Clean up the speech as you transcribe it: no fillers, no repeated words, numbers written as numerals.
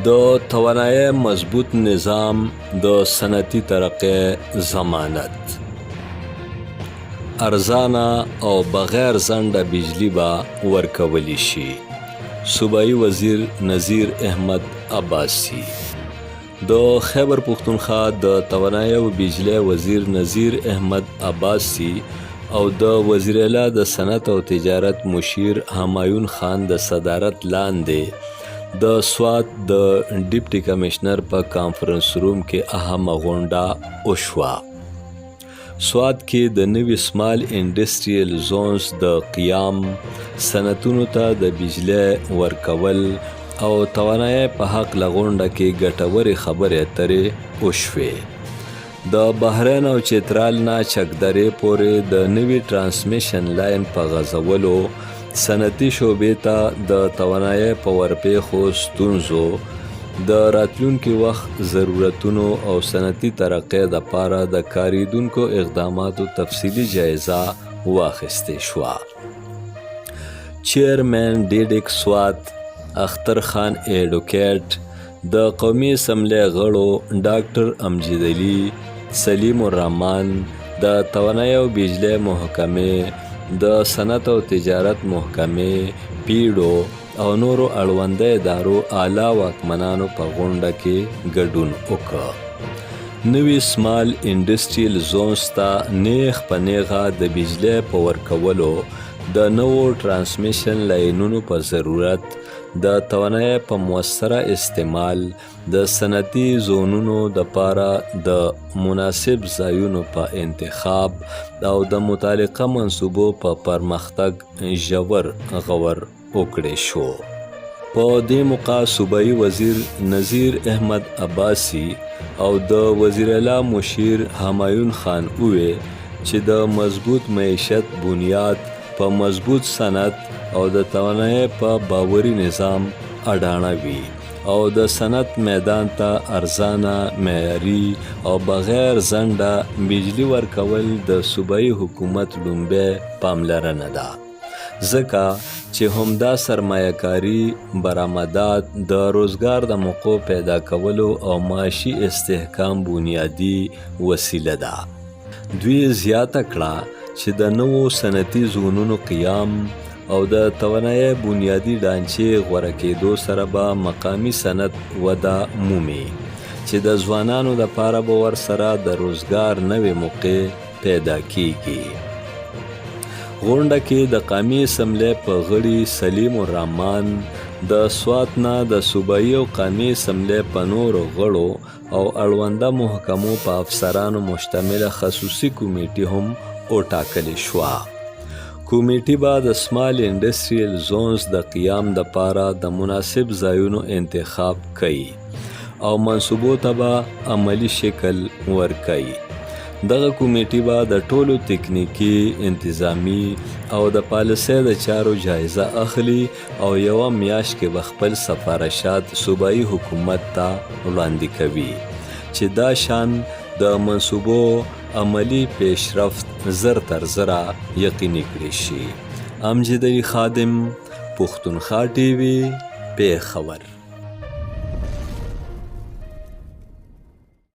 د توانایي مضبوط نظام د صنعتي ترقۍ ضمانت. ارزانه او بغیر ځنډه بجلی به ورکولی شي. صوبایي وزیر نذیر احمد عباسي. د خیبر پختونخوا د توانایي او بجلی وزیر نذیر احمد عباسي او د وزیر اعلی د صنعت او تجارت مشیر همایون خان د صدارت لاندې د سوات د ډیپټي کمشنر په کانفرنس روم کې اهمه غونډه وشوه. سوات کې د نوي سمال انډسټریل زونز د قیام، صنعتونو ته د بجلی ورکول او توانایي په حق غونډه کې ګټورې خبرې اترې وشوې. د بحرین او چترال نه چکدرې پورې د نوي ټرانسمیشن لاین په غځولو، صنعتي شعبې ته د توانایي په ورپېښو ستونزو، د راتلونکي وخت ضرورتونو او صنعتي ترقۍ دپاره د کارېدونکو اقداماتو تفصیلي جایزه واخیستې شوه. چیرمین ډیډک سوات اختر خان ایډوکیټ، د قومي اسمبلۍ غړو ډاکټر امجد علي، سلیم الرحمن، د توانایي او بجلی محکمې، د صنعت او تجارت محکمې، پیډو او نورو اړونده ادارو اعلی واکمنانو په غونډه کې ګډون وکړ. نوي سمال انډسټریل زونز ته نیغ په نیغه د بجلی په ورکولو، د نوو ټرانسمیشن لاینونو په ضرورت، د توانایي په موثره استعمال، د صنعتي زونونو دپاره د مناسب ځایونو په انتخاب او د متعلقه منصوبو په پرمختګ ژور غور وکړی شو. په دې موقع صوبایي وزیر نذیر احمد عباسي او د وزیر اعلی مشیر همایون خان وویل چې د مضبوط معیشت بنیاد په مضبوط صنعت او د توانایي په باوري نظام اډانه وي او د صنعت میدان ته ارزانه، معیاري او بغیر ځنډه بجلی ورکول د صوبایي حکومت لومړی پاملرنه ده، ځکه چې همدا سرمایه کاري، برآمدات، د روزګار د موقعو پیدا کولو او معاشي استحکام بنیادي وسیله ده. دوی زیاته کړه چې د نوو صنعتي زونونو قیام او د توانایي بنیادي ډانچې غوره کېدو سره به مقامي صنعت وده مومي چې د ځوانانو دپاره به ورسره د روزګار نوې موقع پیدا کیږي. غونډه کې د قومي اسمبلۍ په غړي سلیم الرحمن، د سوات نه د صوبایي او قومي اسمبلۍ په نورو غړو او اړونده محکمو په افسرانو مشتمله خصوصي کمیټې هم وټاکلې شوه. کمیټې به د سمال انډسټریل زونز د قیام دپاره د مناسب ځایونو انتخاب کوي او منصوبو ته به عملي شکل ورکوي. دغه کمیټې به د ټولو تکنیکي، انتظامي او د پالیسۍ د چارو جایزه اخلي او یوه میاشت کې به خپل سفارشات صوبایي حکومت ته وړاندې کوي چې دا شان د منصوبو عملی پیشرفت زر تر زره یقیني کړی شي. امجد علي خادم، پښتونخوا ټي وي، پیښور.